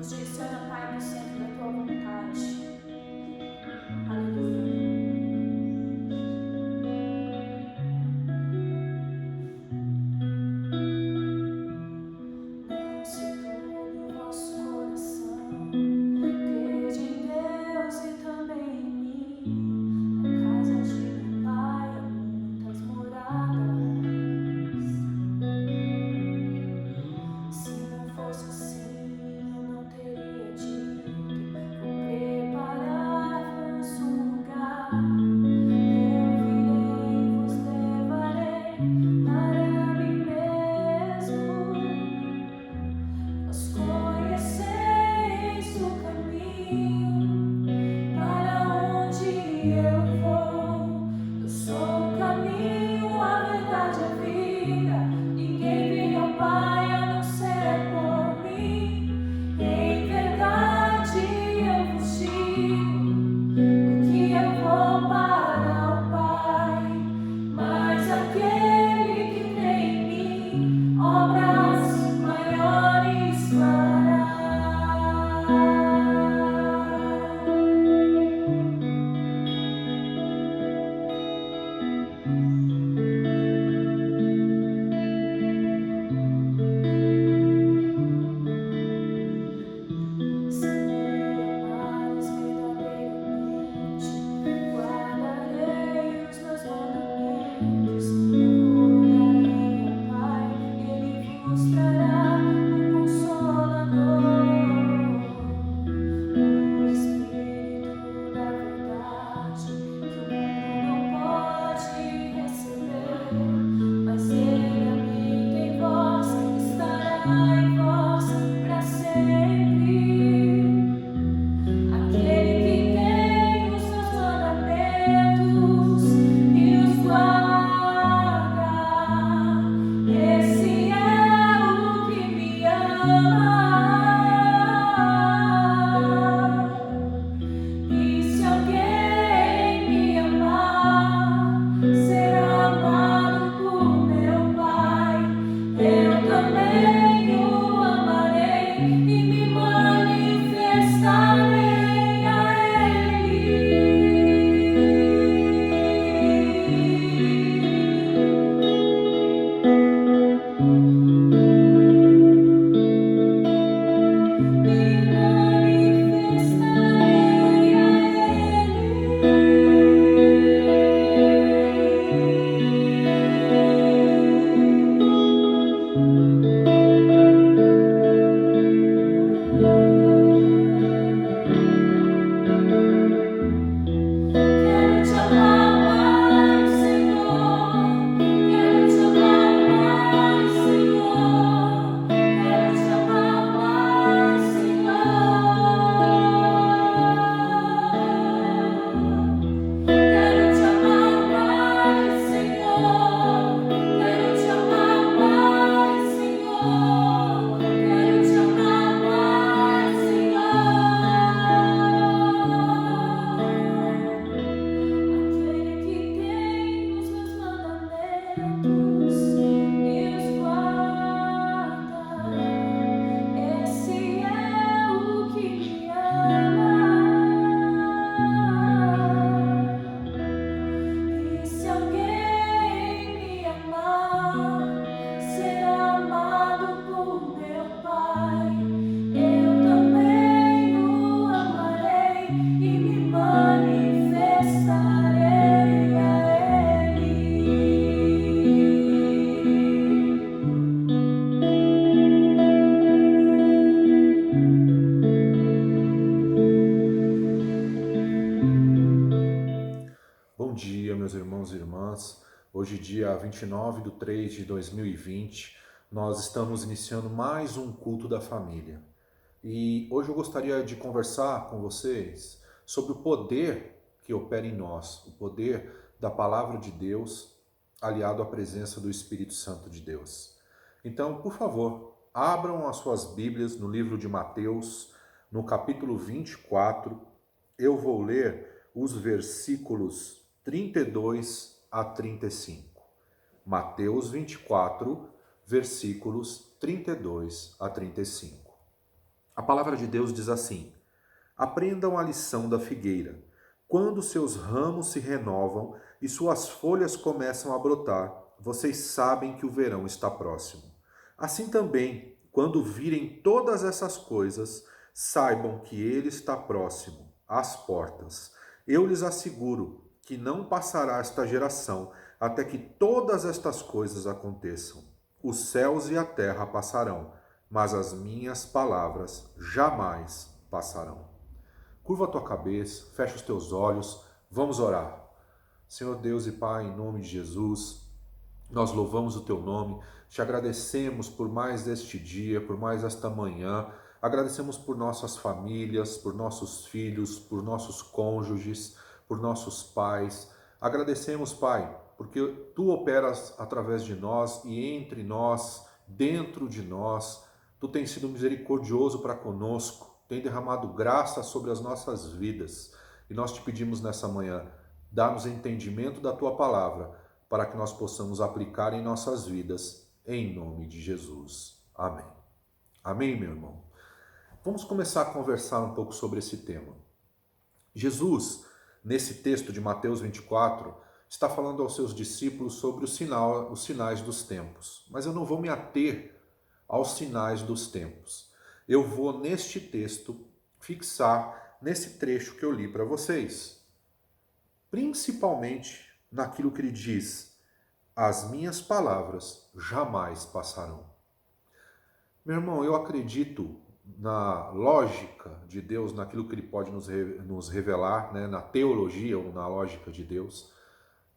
Nos direciona, Pai, para o centro da tua vontade. Aleluia. Não se turbe o vosso coração. Crede em Deus e também em mim. Na casa de meu Pai há muitas moradas. Se não fosse assim, eu não teria dito: vou preparar-vos um lugar. Eu virei e vos levarei para mim mesmo. Vós conheceis o caminho para onde eu vou. Eu sou o caminho, a verdade e a vida. Ninguém vem ao Pai a não ser por mim. Em verdade eu vos digo, porque eu vou para o Pai. Mas aquele que crê em mim, obras maiores fará. Se me amares verdadeiramente, guardarei os meus mandamentos. Eu rogarei ao Pai, Ele vos trará um Consolador, o Espírito da verdade, que o mundo não pode receber, mas Ele habita em vós, estará em vós para sempre. Aquele que tem os seus mandamentos e os guarda, esse é o que me ama. E se alguém me amar, será amado por meu Pai. Eu também o amarei e me manifestarei a Ele. Me manifestarei a Quero te amar mais, Senhor. Quero te amar mais, Senhor. Quero te amar mais, Senhor. Quero te amar mais, Senhor. Quero te amar mais, Senhor. Quero te amar mais, Senhor. Aquele que tem os meus mandamentos e os guarda, esse é o que me ama. E se alguém me amar, será amado por meu Pai. Eu também o amarei e me manifestarei a Ele. Bom dia, meus irmãos e irmãs. Hoje, dia 29/3/2020, nós estamos iniciando mais um culto da família. E hoje eu gostaria de conversar com vocês sobre o poder que opera em nós, o poder da palavra de Deus aliado à presença do Espírito Santo de Deus. Então, por favor, abram as suas Bíblias no livro de Mateus, no capítulo 24. Eu vou ler os versículos 32 a 35. Mateus 24, versículos 32 a 35. A palavra de Deus diz assim: aprendam a lição da figueira. Quando seus ramos se renovam e suas folhas começam a brotar, vocês sabem que o verão está próximo. Assim também, quando virem todas essas coisas, saibam que ele está próximo, às portas. Eu lhes asseguro que não passará esta geração até que todas estas coisas aconteçam. Os céus e a terra passarão, mas as minhas palavras jamais passarão. Curva a tua cabeça, fecha os teus olhos, vamos orar. Senhor Deus e Pai, em nome de Jesus, nós louvamos o teu nome, te agradecemos por mais este dia, por mais esta manhã, agradecemos por nossas famílias, por nossos filhos, por nossos cônjuges, por nossos pais. Agradecemos, Pai, porque tu operas através de nós e entre nós, dentro de nós. Tu tens sido misericordioso para conosco, tem derramado graça sobre as nossas vidas. E nós te pedimos nessa manhã, dá-nos entendimento da tua palavra, para que nós possamos aplicar em nossas vidas, em nome de Jesus. Amém. Amém, meu irmão? Vamos começar a conversar um pouco sobre esse tema. Jesus, nesse texto de Mateus 24, está falando aos seus discípulos sobre os sinais dos tempos. Mas eu não vou me ater aos sinais dos tempos. Eu vou, neste texto, fixar nesse trecho que eu li para vocês. Principalmente naquilo que ele diz: as minhas palavras jamais passarão. Meu irmão, eu acredito na lógica de Deus, naquilo que ele pode nos revelar, né, na teologia ou na lógica de Deus,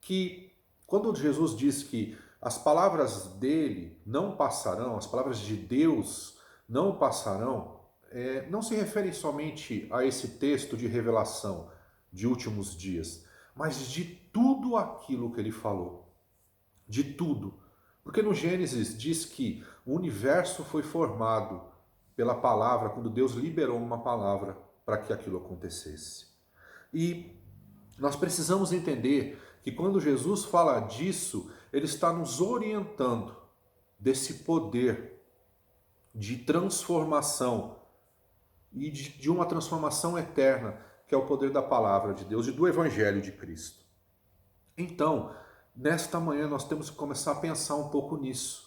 que quando Jesus diz que as palavras dele não passarão, as palavras de Deus não passarão, não se refere somente a esse texto de revelação de últimos dias, mas de tudo aquilo que ele falou. De tudo. Porque no Gênesis diz que o universo foi formado pela palavra, quando Deus liberou uma palavra para que aquilo acontecesse. E nós precisamos entender que quando Jesus fala disso, ele está nos orientando desse poder de transformação e de uma transformação eterna, que é o poder da palavra de Deus e do Evangelho de Cristo. Então, nesta manhã nós temos que começar a pensar um pouco nisso.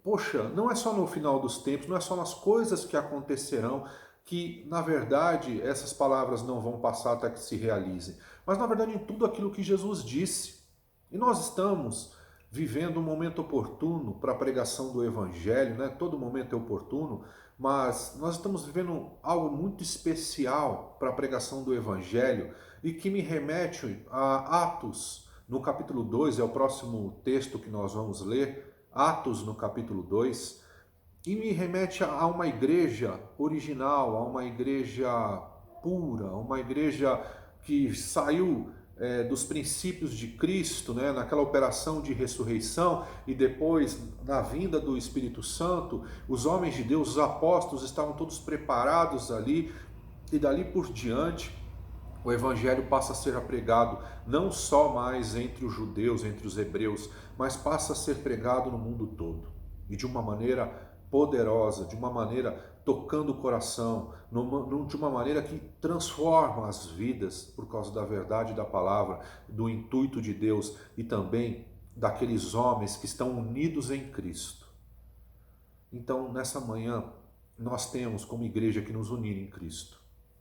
Poxa, não é só no final dos tempos, não é só nas coisas que acontecerão que, na verdade, essas palavras não vão passar até que se realizem, mas, na verdade, em tudo aquilo que Jesus disse. E nós estamos vivendo um momento oportuno para a pregação do Evangelho, né? Todo momento é oportuno, mas nós estamos vivendo algo muito especial para a pregação do Evangelho e que me remete a Atos, no capítulo 2, é o próximo texto que nós vamos ler, Atos no capítulo 2, e me remete a uma igreja original, a uma igreja pura, a uma igreja que saiu dos princípios de Cristo, né, naquela operação de ressurreição, e depois, na vinda do Espírito Santo, os homens de Deus, os apóstolos, estavam todos preparados ali, e dali por diante, o Evangelho passa a ser pregado não só mais entre os judeus, entre os hebreus, mas passa a ser pregado no mundo todo. E de uma maneira poderosa, de uma maneira tocando o coração, de uma maneira que transforma as vidas por causa da verdade da palavra, do intuito de Deus e também daqueles homens que estão unidos em Cristo. Então, nessa manhã, nós temos como igreja que nos unir em Cristo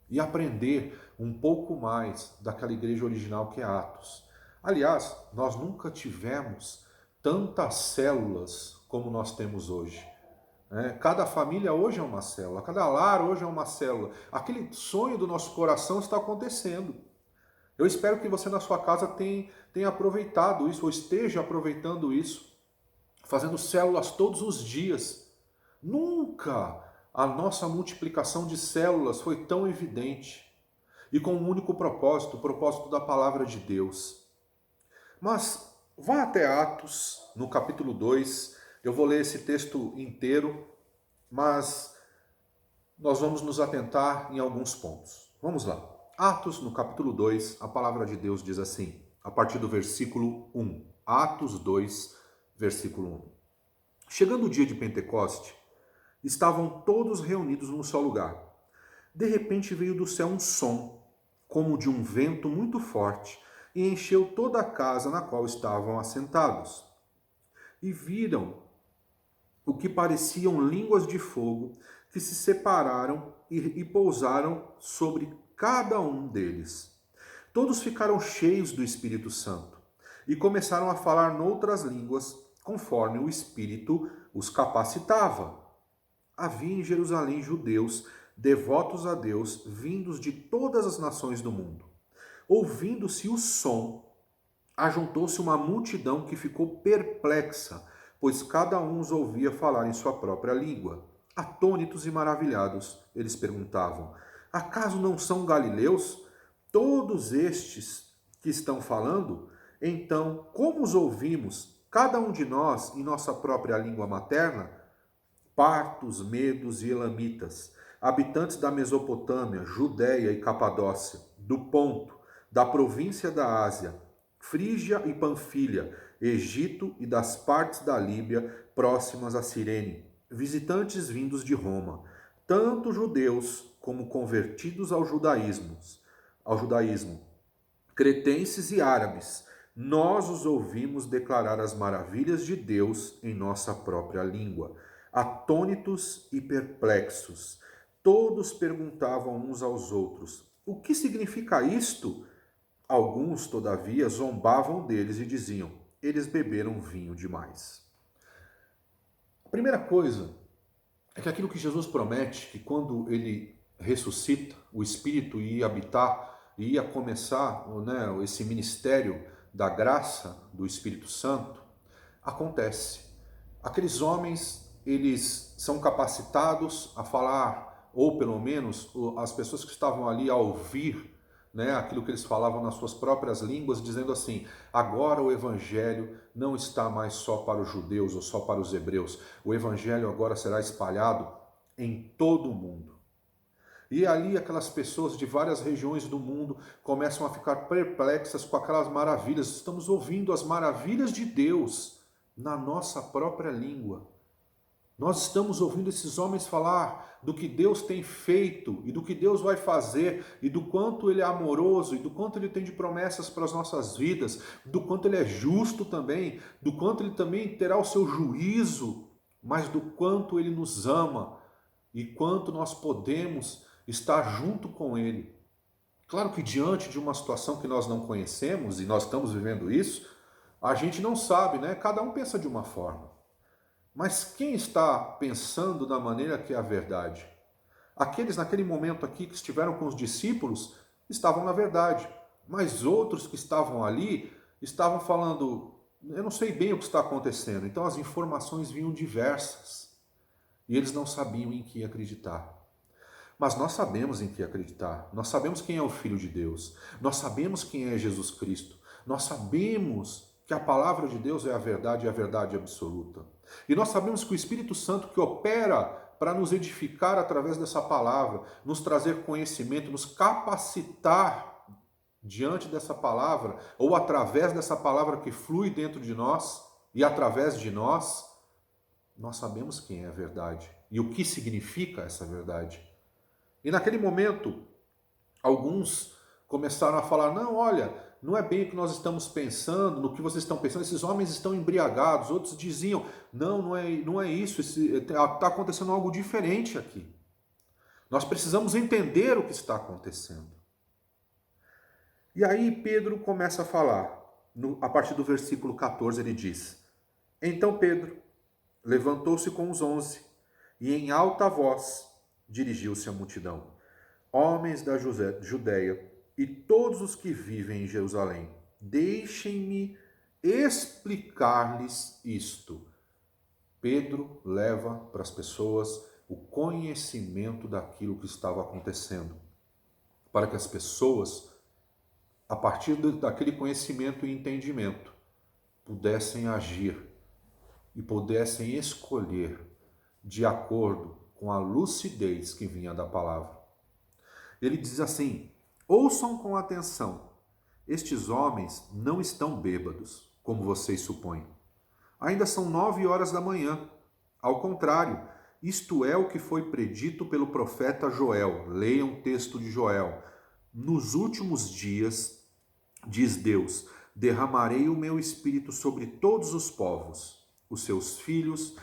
e aprender um pouco mais daquela igreja original que é Atos. Aliás, nós nunca tivemos tantas células como nós temos hoje. Cada família hoje é uma célula, cada lar hoje é uma célula. Aquele sonho do nosso coração está acontecendo. Eu espero que você na sua casa tenha aproveitado isso, ou esteja aproveitando isso, fazendo células todos os dias. Nunca a nossa multiplicação de células foi tão evidente e com um único propósito, o propósito da palavra de Deus. Mas vá até Atos, no capítulo 2, eu vou ler esse texto inteiro, mas nós vamos nos atentar em alguns pontos. Vamos lá. Atos, no capítulo 2, a palavra de Deus diz assim, a partir do versículo 1. Atos 2, versículo 1. Chegando o dia de Pentecoste, Estavam todos reunidos num só lugar. De repente veio do céu um som, como de um vento muito forte, e encheu toda a casa na qual estavam assentados. E viram o que pareciam línguas de fogo que se separaram e pousaram sobre cada um deles. Todos ficaram cheios do Espírito Santo e começaram a falar noutras línguas, conforme o Espírito os capacitava. Havia em Jerusalém judeus devotos a Deus, vindos de todas as nações do mundo. Ouvindo-se o som, ajuntou-se uma multidão que ficou perplexa, pois cada um os ouvia falar em sua própria língua. Atônitos e maravilhados, eles perguntavam: acaso não são galileus todos estes que estão falando? Então, como os ouvimos, cada um de nós, em nossa própria língua materna? Partos, medos e elamitas, habitantes da Mesopotâmia, Judéia e Capadócia, do Ponto, da província da Ásia, Frígia e Panfilha, Egito e das partes da Líbia próximas a Cirene, visitantes vindos de Roma, tanto judeus como convertidos ao judaísmo, cretenses e árabes, nós os ouvimos declarar as maravilhas de Deus em nossa própria língua. Atônitos e perplexos, todos perguntavam uns aos outros: o que significa isto? Alguns, todavia, zombavam deles e diziam: eles beberam vinho demais. A primeira coisa é que aquilo que Jesus promete, que quando ele ressuscita, o Espírito ia habitar, ia começar, né, esse ministério da graça do Espírito Santo, acontece. Aqueles homens, eles são capacitados a falar, ou pelo menos as pessoas que estavam ali a ouvir, né, aquilo que eles falavam nas suas próprias línguas, dizendo assim: agora o evangelho não está mais só para os judeus ou só para os hebreus, o evangelho agora será espalhado em todo o mundo. E ali aquelas pessoas de várias regiões do mundo começam a ficar perplexas com aquelas maravilhas. Estamos ouvindo as maravilhas de Deus na nossa própria língua. Nós estamos ouvindo esses homens falar do que Deus tem feito e do que Deus vai fazer e do quanto Ele é amoroso e do quanto Ele tem de promessas para as nossas vidas, do quanto Ele é justo também, do quanto Ele também terá o seu juízo, mas do quanto Ele nos ama e quanto nós podemos estar junto com Ele. Claro que diante de uma situação que nós não conhecemos e nós estamos vivendo isso, a gente não sabe, né? Cada um pensa de uma forma. Mas quem está pensando da maneira que é a verdade? Aqueles naquele momento aqui que estiveram com os discípulos estavam na verdade, mas outros que estavam ali estavam falando: eu não sei bem o que está acontecendo. Então as informações vinham diversas e eles não sabiam em que acreditar. Mas nós sabemos em que acreditar. Nós sabemos quem é o Filho de Deus. Nós sabemos quem é Jesus Cristo. Nós sabemos que a palavra de Deus é a verdade e a verdade absoluta. E nós sabemos que o Espírito Santo que opera para nos edificar através dessa palavra, nos trazer conhecimento, nos capacitar diante dessa palavra, ou através dessa palavra que flui dentro de nós e através de nós, nós sabemos quem é a verdade e o que significa essa verdade. E naquele momento, alguns começaram a falar: não, olha, não é bem o que nós estamos pensando, no que vocês estão pensando, esses homens estão embriagados. Outros diziam: não é isso, está acontecendo algo diferente aqui. Nós precisamos entender o que está acontecendo. E aí Pedro começa a falar, a partir do versículo 14 ele diz: então Pedro levantou-se com os 11 e em alta voz dirigiu-se à multidão: homens da Judéia e todos os que vivem em Jerusalém, deixem-me explicar-lhes isto. Pedro leva para as pessoas o conhecimento daquilo que estava acontecendo, para que as pessoas, a partir daquele conhecimento e entendimento, pudessem agir e pudessem escolher de acordo com a lucidez que vinha da palavra. Ele diz assim: ouçam com atenção, estes homens não estão bêbados, como vocês supõem. Ainda são 9 horas da manhã. Ao contrário, Isto é o que foi predito pelo profeta Joel. Leiam o texto de Joel. Nos últimos dias, diz Deus, derramarei o meu espírito sobre todos os povos. Os seus filhos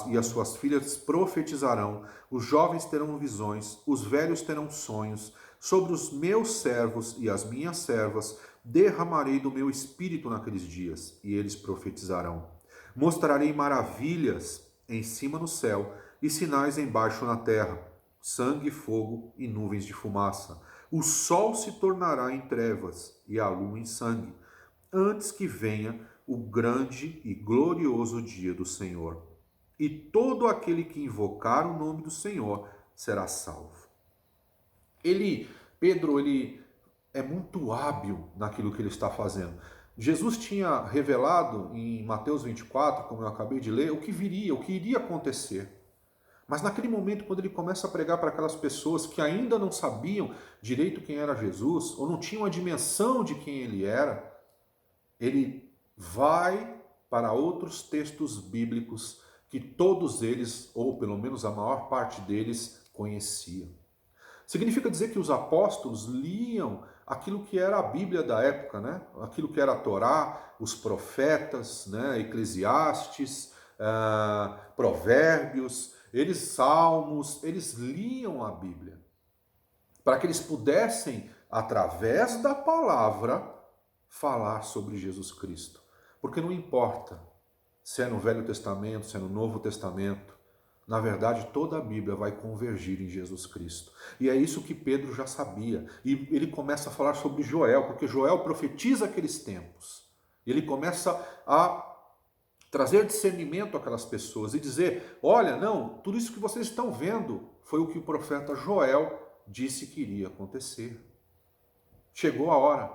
e as suas filhas profetizarão, os jovens terão visões, os velhos terão sonhos. Sobre os meus servos e as minhas servas derramarei do meu espírito naqueles dias, e eles profetizarão. Mostrarei maravilhas em cima no céu e sinais embaixo na terra, sangue, fogo e nuvens de fumaça. O sol se tornará em trevas e a lua em sangue, antes que venha o grande e glorioso dia do Senhor. E todo aquele que invocar o nome do Senhor será salvo. Pedro, ele é muito hábil naquilo que ele está fazendo. Jesus tinha revelado em Mateus 24, como eu acabei de ler, o que viria, o que iria acontecer. Mas naquele momento, quando ele começa a pregar para aquelas pessoas que ainda não sabiam direito quem era Jesus, ou não tinham a dimensão de quem ele era, ele vai para outros textos bíblicos que todos eles, ou pelo menos a maior parte deles, conheciam. Significa dizer que os apóstolos liam aquilo que era a Bíblia da época, né? Aquilo que era a Torá, os profetas, né? Eclesiastes, Provérbios, Salmos, eles liam a Bíblia para que eles pudessem, através da palavra, falar sobre Jesus Cristo. Porque não importa se é no Velho Testamento, se é no Novo Testamento, na verdade, toda a Bíblia vai convergir em Jesus Cristo. E é isso que Pedro já sabia. E ele começa a falar sobre Joel, porque Joel profetiza aqueles tempos. Ele começa a trazer discernimento àquelas pessoas e dizer, olha, não, tudo isso que vocês estão vendo foi o que o profeta Joel disse que iria acontecer. Chegou a hora,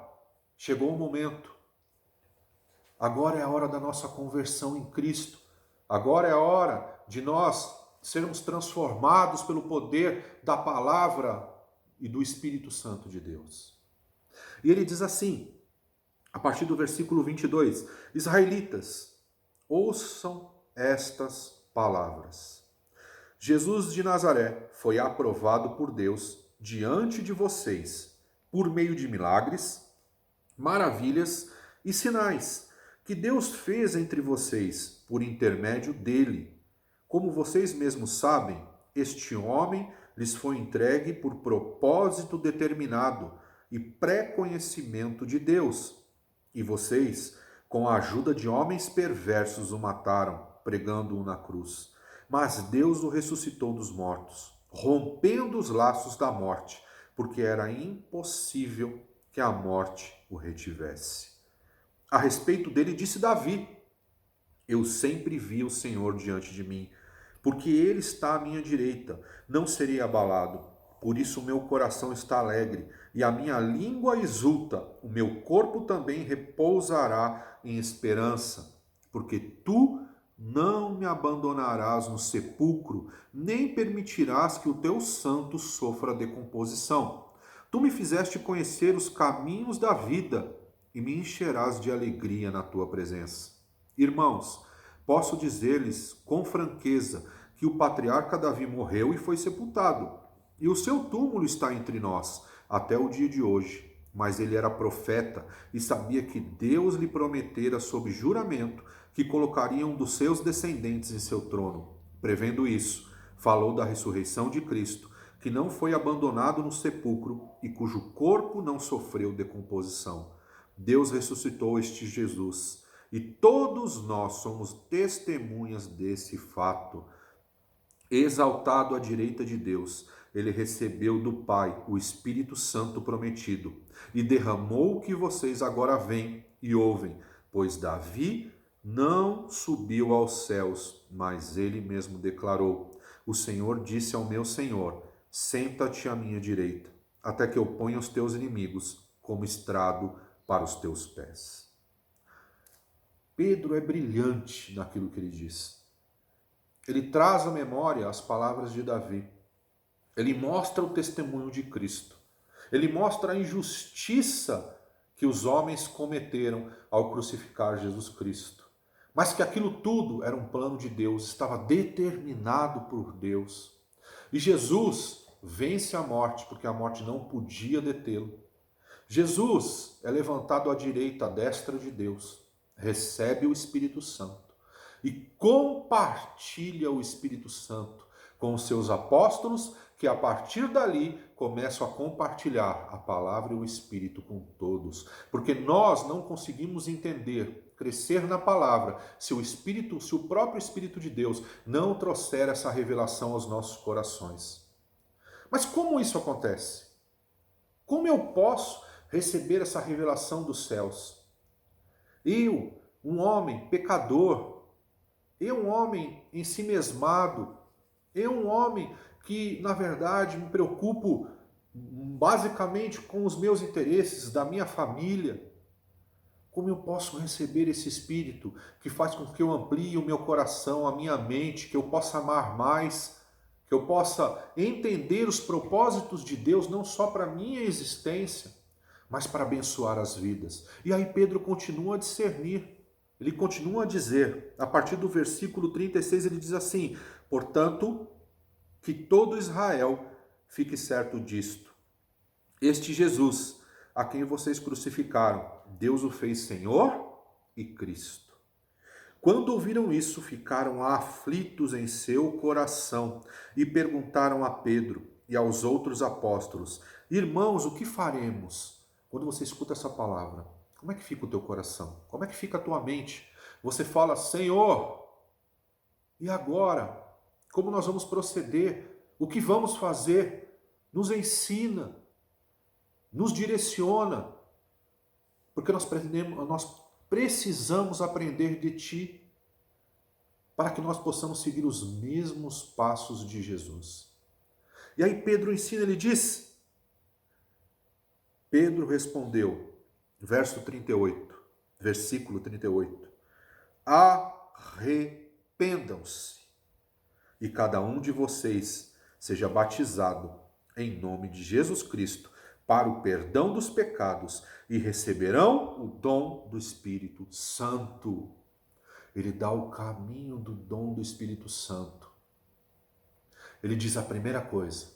chegou o momento. Agora é a hora da nossa conversão em Cristo. Agora é a hora de nós sermos transformados pelo poder da palavra e do Espírito Santo de Deus. E ele diz assim, a partir do versículo 22, Israelitas, ouçam estas palavras. Jesus de Nazaré foi aprovado por Deus diante de vocês por meio de milagres, maravilhas e sinais que Deus fez entre vocês por intermédio dele. Como vocês mesmos sabem, este homem lhes foi entregue por propósito determinado e pré-conhecimento de Deus. E vocês, com a ajuda de homens perversos, o mataram, pregando-o na cruz. Mas Deus o ressuscitou dos mortos, rompendo os laços da morte, porque era impossível que a morte o retivesse. A respeito dele disse Davi, eu sempre vi o Senhor diante de mim, porque ele está à minha direita, não serei abalado. Por isso o meu coração está alegre e a minha língua exulta, o meu corpo também repousará em esperança, porque tu não me abandonarás no sepulcro, nem permitirás que o teu santo sofra decomposição. Tu me fizeste conhecer os caminhos da vida e me encherás de alegria na tua presença. Irmãos, posso dizer-lhes com franqueza que o patriarca Davi morreu e foi sepultado, e o seu túmulo está entre nós até o dia de hoje. Mas ele era profeta e sabia que Deus lhe prometera sob juramento que colocaria um dos seus descendentes em seu trono. Prevendo isso, falou da ressurreição de Cristo, que não foi abandonado no sepulcro e cujo corpo não sofreu decomposição. Deus ressuscitou este Jesus. E todos nós somos testemunhas desse fato. Exaltado à direita de Deus, ele recebeu do Pai o Espírito Santo prometido e derramou o que vocês agora veem e ouvem, pois Davi não subiu aos céus, mas ele mesmo declarou, o Senhor disse ao meu Senhor, senta-te à minha direita, até que eu ponha os teus inimigos como estrado para os teus pés. Pedro é brilhante naquilo que ele diz. Ele traz à memória as palavras de Davi. Ele mostra o testemunho de Cristo. Ele mostra a injustiça que os homens cometeram ao crucificar Jesus Cristo. mas que aquilo tudo era um plano de Deus, estava determinado por Deus. E Jesus vence a morte, porque a morte não podia detê-lo. Jesus é levantado à direita, à destra de Deus, recebe o Espírito Santo e compartilha o Espírito Santo com os seus apóstolos, que a partir dali começam a compartilhar a palavra e o Espírito com todos. Porque nós não conseguimos entender, crescer na palavra, se o próprio Espírito de Deus não trouxer essa revelação aos nossos corações. Mas como isso acontece? Como eu posso receber essa revelação dos céus? Eu, um homem pecador, eu, um homem ensimesmado, eu, um homem que, na verdade, me preocupo basicamente com os meus interesses, da minha família. Como eu posso receber esse Espírito que faz com que eu amplie o meu coração, a minha mente, que eu possa amar mais, que eu possa entender os propósitos de Deus não só para a minha existência, mas para abençoar as vidas. E aí Pedro continua a discernir, ele continua a dizer, a partir do versículo 36, ele diz assim: portanto, que todo Israel fique certo disto. Este Jesus, a quem vocês crucificaram, Deus o fez Senhor e Cristo. Quando ouviram isso, ficaram aflitos em seu coração e perguntaram a Pedro e aos outros apóstolos: irmãos, o que faremos? Quando você escuta essa palavra, como é que fica o teu coração? Como é que fica a tua mente? Você fala: Senhor, e agora? Como nós vamos proceder? O que vamos fazer? Nos ensina, nos direciona, porque nós precisamos aprender de Ti, para que nós possamos seguir os mesmos passos de Jesus. E aí Pedro ensina, ele diz, Pedro respondeu, versículo 38, arrependam-se e cada um de vocês seja batizado em nome de Jesus Cristo para o perdão dos pecados e receberão o dom do Espírito Santo. Ele dá o caminho do dom do Espírito Santo. Ele diz a primeira coisa: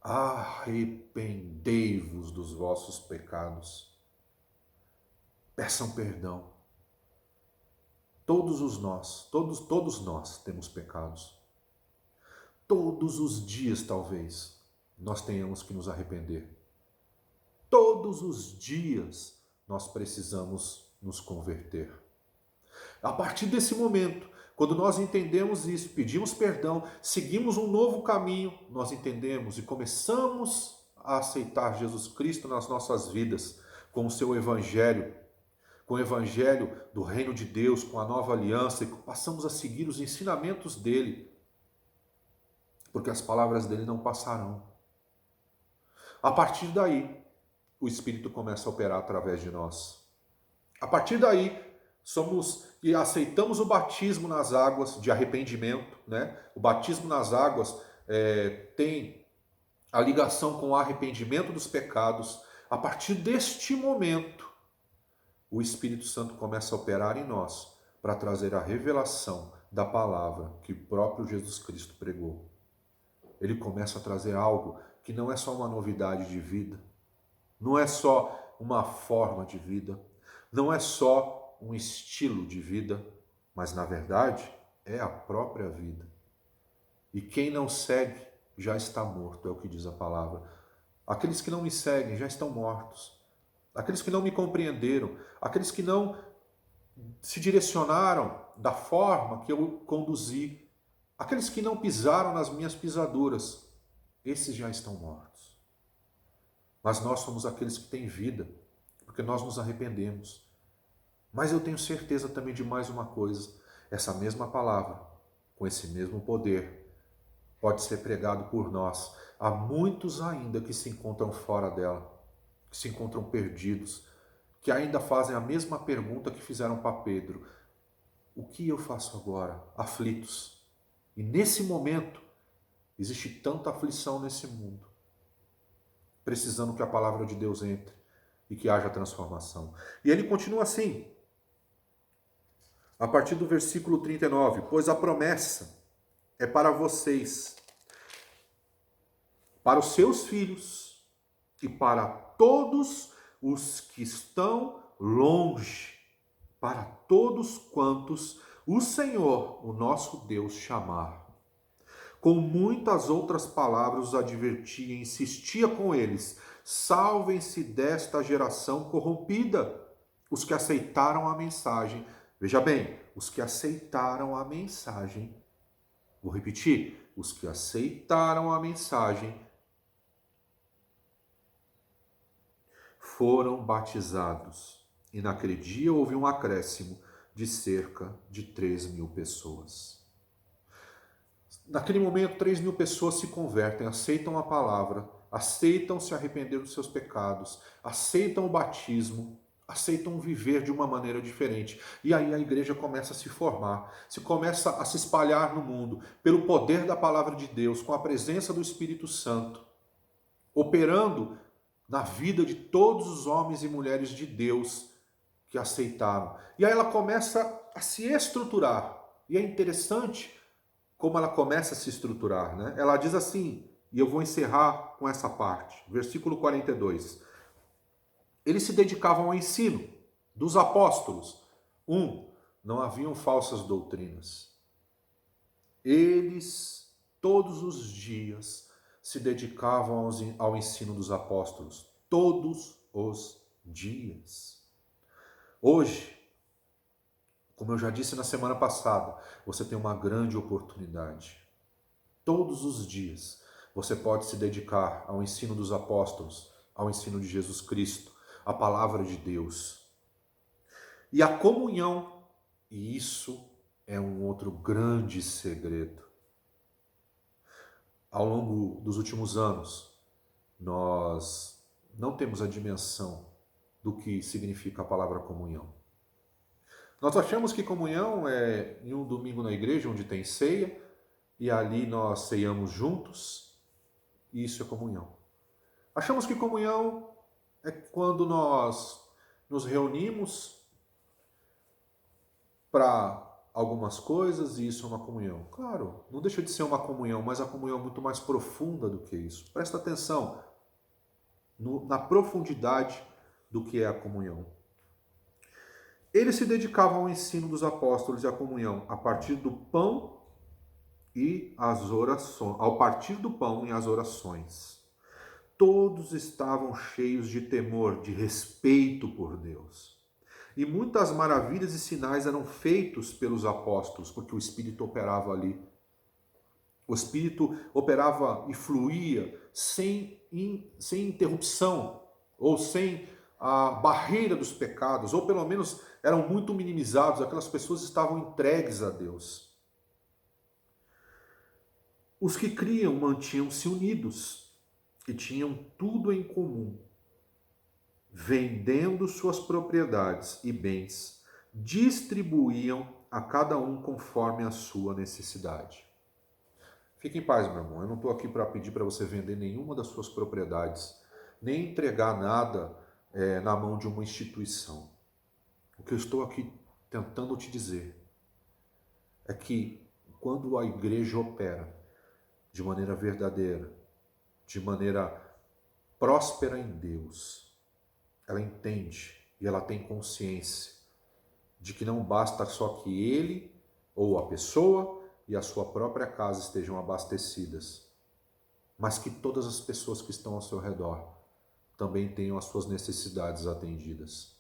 arrependei-vos dos vossos pecados. Peçam perdão. Todos nós temos pecados. Todos os dias, talvez, nós tenhamos que nos arrepender. Todos os dias nós precisamos nos converter. A partir desse momento, quando nós entendemos isso, pedimos perdão, seguimos um novo caminho, nós entendemos e começamos a aceitar Jesus Cristo nas nossas vidas, com o seu Evangelho, com o Evangelho do Reino de Deus, com a nova aliança, e passamos a seguir os ensinamentos dele, porque as palavras dele não passarão. A partir daí, o Espírito começa a operar através de nós. A partir daí, e aceitamos o batismo nas águas de arrependimento, né? O batismo nas águas tem a ligação com o arrependimento dos pecados. A partir deste momento, o Espírito Santo começa a operar em nós para trazer a revelação da palavra que o próprio Jesus Cristo pregou. Ele começa a trazer algo que não é só uma novidade de vida, não é só uma forma de vida, não é só um estilo de vida, mas na verdade é a própria vida. E quem não segue já está morto, é o que diz a palavra. Aqueles que não me seguem já estão mortos. Aqueles que não me compreenderam, aqueles que não se direcionaram da forma que eu conduzi, aqueles que não pisaram nas minhas pisaduras, esses já estão mortos. Mas nós somos aqueles que têm vida, porque nós nos arrependemos. Mas eu tenho certeza também de mais uma coisa: essa mesma palavra, com esse mesmo poder, pode ser pregado por nós. Há muitos ainda que se encontram fora dela, que se encontram perdidos, que ainda fazem a mesma pergunta que fizeram para Pedro: o que eu faço agora? Aflitos. E nesse momento, existe tanta aflição nesse mundo, precisando que a palavra de Deus entre e que haja transformação. E ele continua assim, a partir do versículo 39, pois a promessa é para vocês, para os seus filhos e para todos os que estão longe, para todos quantos o Senhor, o nosso Deus, chamar. Com muitas outras palavras os advertia e insistia com eles: salvem-se desta geração corrompida. Os que aceitaram a mensagem, veja bem, os que aceitaram a mensagem, vou repetir, os que aceitaram a mensagem foram batizados. E naquele dia houve um acréscimo de cerca de 3.000 pessoas. Naquele momento, 3.000 pessoas se convertem, aceitam a palavra, aceitam se arrepender dos seus pecados, aceitam o batismo, aceitam viver de uma maneira diferente. E aí a igreja começa a se formar, começa a se espalhar no mundo, pelo poder da palavra de Deus, com a presença do Espírito Santo, operando na vida de todos os homens e mulheres de Deus que aceitaram. E aí ela começa a se estruturar. E é interessante como ela começa a se estruturar, né? Ela diz assim, e eu vou encerrar com essa parte, versículo 42. Eles se dedicavam ao ensino dos apóstolos. Não haviam falsas doutrinas. Eles, todos os dias, se dedicavam ao ensino dos apóstolos. Todos os dias. Hoje, como eu já disse na semana passada, você tem uma grande oportunidade. Todos os dias você pode se dedicar ao ensino dos apóstolos, ao ensino de Jesus Cristo, à palavra de Deus. E a comunhão, e isso é um outro grande segredo. Ao longo dos últimos anos, nós não temos a dimensão do que significa a palavra comunhão. Nós achamos que comunhão é em um domingo na igreja onde tem ceia e ali nós ceiamos juntos, e isso é comunhão. Achamos que comunhão é quando nós nos reunimos para algumas coisas e isso é uma comunhão. Claro, não deixa de ser uma comunhão, mas a comunhão é muito mais profunda do que isso. Presta atenção na profundidade do que é a comunhão. Eles se dedicavam ao ensino dos apóstolos e à comunhão a partir do pão e as orações, ao partir do pão e as orações. Todos estavam cheios de temor, de respeito por Deus. E muitas maravilhas e sinais eram feitos pelos apóstolos, porque o Espírito operava ali. O Espírito operava e fluía sem interrupção, ou sem a barreira dos pecados, ou pelo menos eram muito minimizados, aquelas pessoas estavam entregues a Deus. Os que criam mantinham-se unidos e tinham tudo em comum, vendendo suas propriedades e bens, distribuíam a cada um conforme a sua necessidade. Fique em paz, meu irmão, eu não estou aqui para pedir para você vender nenhuma das suas propriedades, nem entregar nada na mão de uma instituição. O que eu estou aqui tentando te dizer é que quando a igreja opera de maneira verdadeira, de maneira próspera em Deus, ela entende e ela tem consciência de que não basta só que ele ou a pessoa e a sua própria casa estejam abastecidas, mas que todas as pessoas que estão ao seu redor também tenham as suas necessidades atendidas.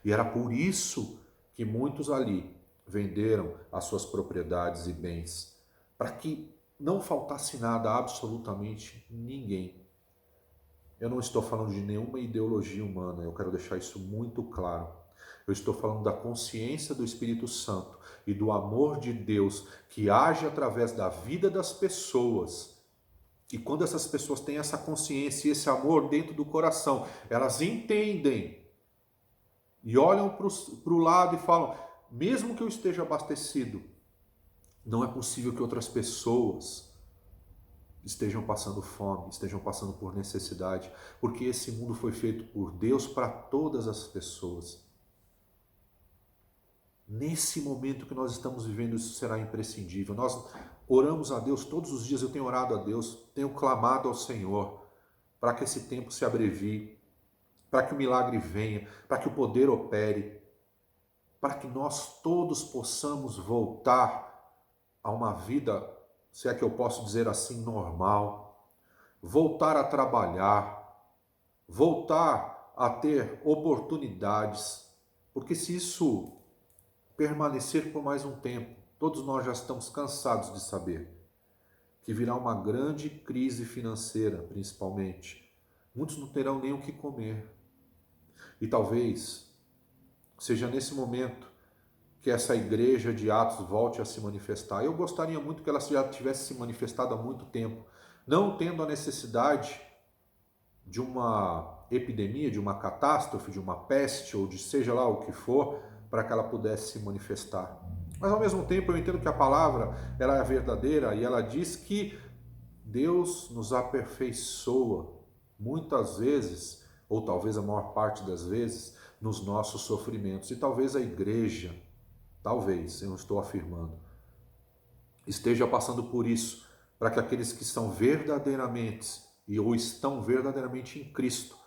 E era por isso que muitos ali venderam as suas propriedades e bens, para que não faltasse nada a absolutamente ninguém. Eu não estou falando de nenhuma ideologia humana, eu quero deixar isso muito claro. Eu estou falando da consciência do Espírito Santo e do amor de Deus que age através da vida das pessoas. E quando essas pessoas têm essa consciência e esse amor dentro do coração, elas entendem e olham para o lado e falam, mesmo que eu esteja abastecido, não é possível que outras pessoas estejam passando fome, estejam passando por necessidade, porque esse mundo foi feito por Deus para todas as pessoas. Nesse momento que nós estamos vivendo, isso será imprescindível. Nós oramos a Deus todos os dias, eu tenho orado a Deus, tenho clamado ao Senhor para que esse tempo se abrevie, para que o milagre venha, para que o poder opere, para que nós todos possamos voltar a uma vida, se é que eu posso dizer assim, normal, voltar a trabalhar, voltar a ter oportunidades, porque se isso permanecer por mais um tempo, todos nós já estamos cansados de saber que virá uma grande crise financeira, principalmente. Muitos não terão nem o que comer. E talvez seja nesse momento que essa igreja de Atos volte a se manifestar. Eu gostaria muito que ela já tivesse se manifestado há muito tempo, não tendo a necessidade de uma epidemia, de uma catástrofe, de uma peste, ou de seja lá o que for, para que ela pudesse se manifestar. Mas ao mesmo tempo eu entendo que a palavra ela é verdadeira e ela diz que Deus nos aperfeiçoa muitas vezes, ou talvez a maior parte das vezes, nos nossos sofrimentos. E talvez a igreja, talvez, eu não estou afirmando, esteja passando por isso, para que aqueles que são verdadeiramente ou estão verdadeiramente em Cristo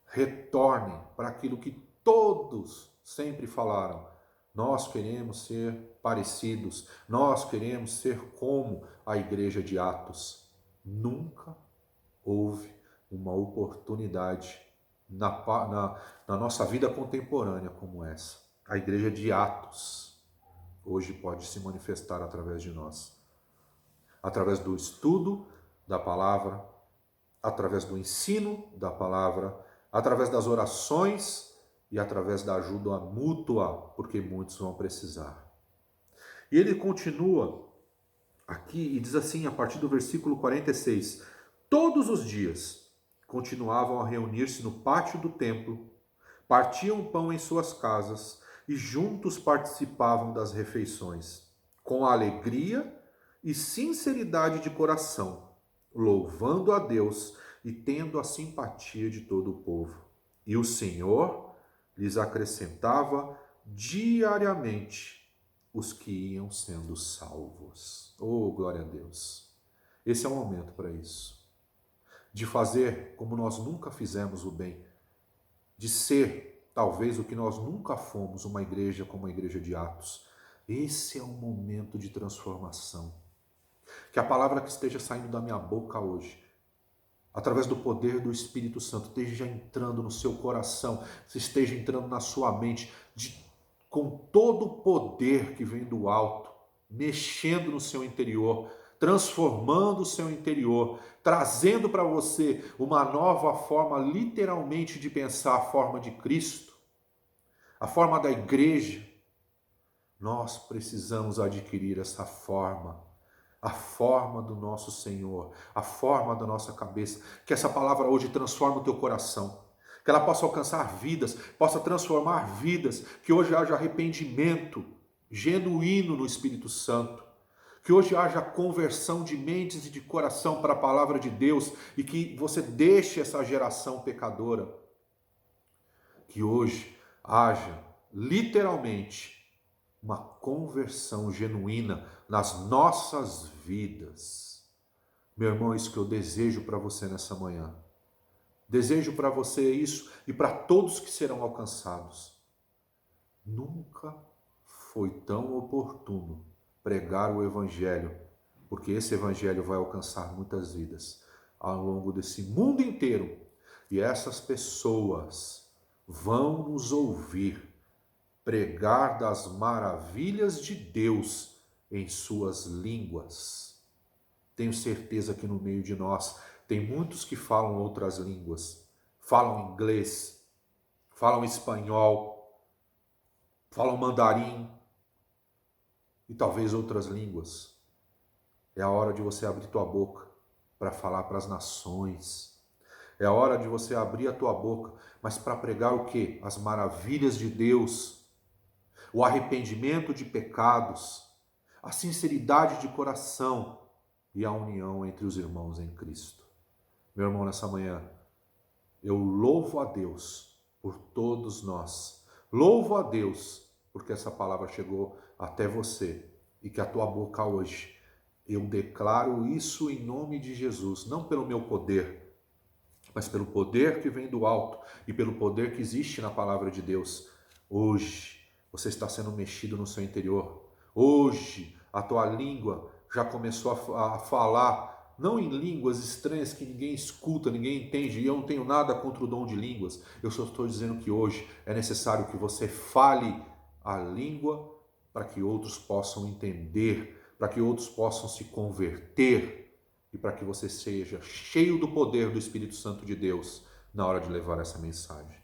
retornem para aquilo que todos sempre falaram. Nós queremos ser parecidos, nós queremos ser como a igreja de Atos. Nunca houve uma oportunidade na nossa vida contemporânea como essa. A igreja de Atos hoje pode se manifestar através de nós. Através do estudo da palavra, através do ensino da palavra, através das orações e através da ajuda mútua, porque muitos vão precisar. E ele continua aqui e diz assim, a partir do versículo 46, todos os dias continuavam a reunir-se no pátio do templo, partiam pão em suas casas e juntos participavam das refeições, com alegria e sinceridade de coração, louvando a Deus e tendo a simpatia de todo o povo. E o Senhor lhes acrescentava diariamente os que iam sendo salvos. Oh, glória a Deus! Esse é o momento para isso. De fazer como nós nunca fizemos o bem. De ser, talvez, o que nós nunca fomos, uma igreja como a igreja de Atos. Esse é um momento de transformação. Que a palavra que esteja saindo da minha boca hoje, através do poder do Espírito Santo, esteja entrando no seu coração, esteja entrando na sua mente, com todo o poder que vem do alto, mexendo no seu interior, transformando o seu interior, trazendo para você uma nova forma, literalmente, de pensar a forma de Cristo, a forma da igreja. Nós precisamos adquirir essa forma, a forma do nosso Senhor, a forma da nossa cabeça. Que essa palavra hoje transforme o teu coração, que ela possa alcançar vidas, possa transformar vidas, que hoje haja arrependimento genuíno no Espírito Santo, que hoje haja conversão de mentes e de coração para a palavra de Deus e que você deixe essa geração pecadora, que hoje haja literalmente uma conversão genuína nas nossas vidas. Meu irmão, é isso que eu desejo para você nessa manhã. Desejo para você isso e para todos que serão alcançados. Nunca foi tão oportuno pregar o Evangelho, porque esse Evangelho vai alcançar muitas vidas ao longo desse mundo inteiro. E essas pessoas vão nos ouvir pregar das maravilhas de Deus em suas línguas. Tenho certeza que no meio de nós tem muitos que falam outras línguas, falam inglês, falam espanhol, falam mandarim e talvez outras línguas. É a hora de você abrir tua boca para falar para as nações. É a hora de você abrir a tua boca, mas para pregar o quê? As maravilhas de Deus, o arrependimento de pecados, a sinceridade de coração e a união entre os irmãos em Cristo. Meu irmão, nessa manhã, eu louvo a Deus por todos nós. Louvo a Deus porque essa palavra chegou até você e que a tua boca hoje, eu declaro isso em nome de Jesus, não pelo meu poder, mas pelo poder que vem do alto e pelo poder que existe na palavra de Deus. Hoje você está sendo mexido no seu interior. Hoje a tua língua já começou a falar, não em línguas estranhas que ninguém escuta, ninguém entende, e eu não tenho nada contra o dom de línguas. Eu só estou dizendo que hoje é necessário que você fale a língua para que outros possam entender, para que outros possam se converter e para que você seja cheio do poder do Espírito Santo de Deus na hora de levar essa mensagem.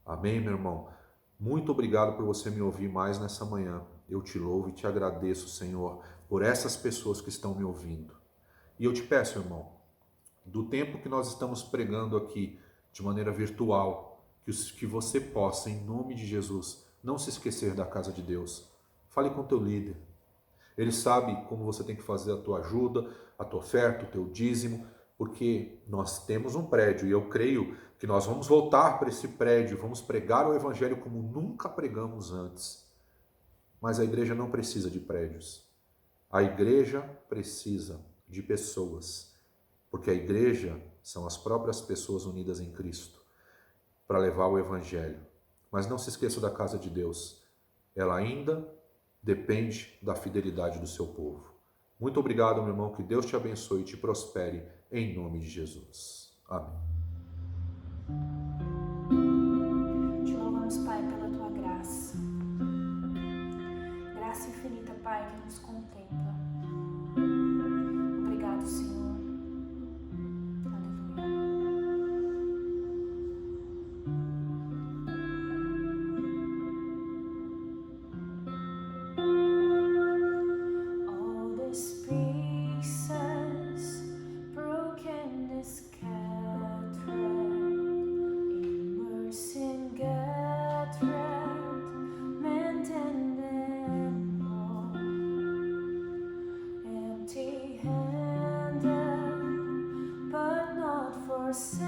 Amém, meu irmão? Muito obrigado por você me ouvir mais nessa manhã. Eu te louvo e te agradeço, Senhor, por essas pessoas que estão me ouvindo. E eu te peço, irmão, do tempo que nós estamos pregando aqui de maneira virtual, que você possa, em nome de Jesus, não se esquecer da casa de Deus. Fale com o teu líder. Ele sabe como você tem que fazer a tua ajuda, a tua oferta, o teu dízimo, porque nós temos um prédio e eu creio que nós vamos voltar para esse prédio, vamos pregar o evangelho como nunca pregamos antes. Mas a igreja não precisa de prédios. A igreja precisa de pessoas, porque a igreja são as próprias pessoas unidas em Cristo para levar o evangelho. Mas não se esqueça da casa de Deus. Ela ainda depende da fidelidade do seu povo. Muito obrigado, meu irmão. Que Deus te abençoe e te prospere em nome de Jesus. Amém. Te louvamos, Pai, pela tua graça. Graça infinita, Pai, que nos contempla. Obrigado, Senhor. All these pieces broken is scattered, immersing gathered, mended and all, empty-handed, but not forsaken.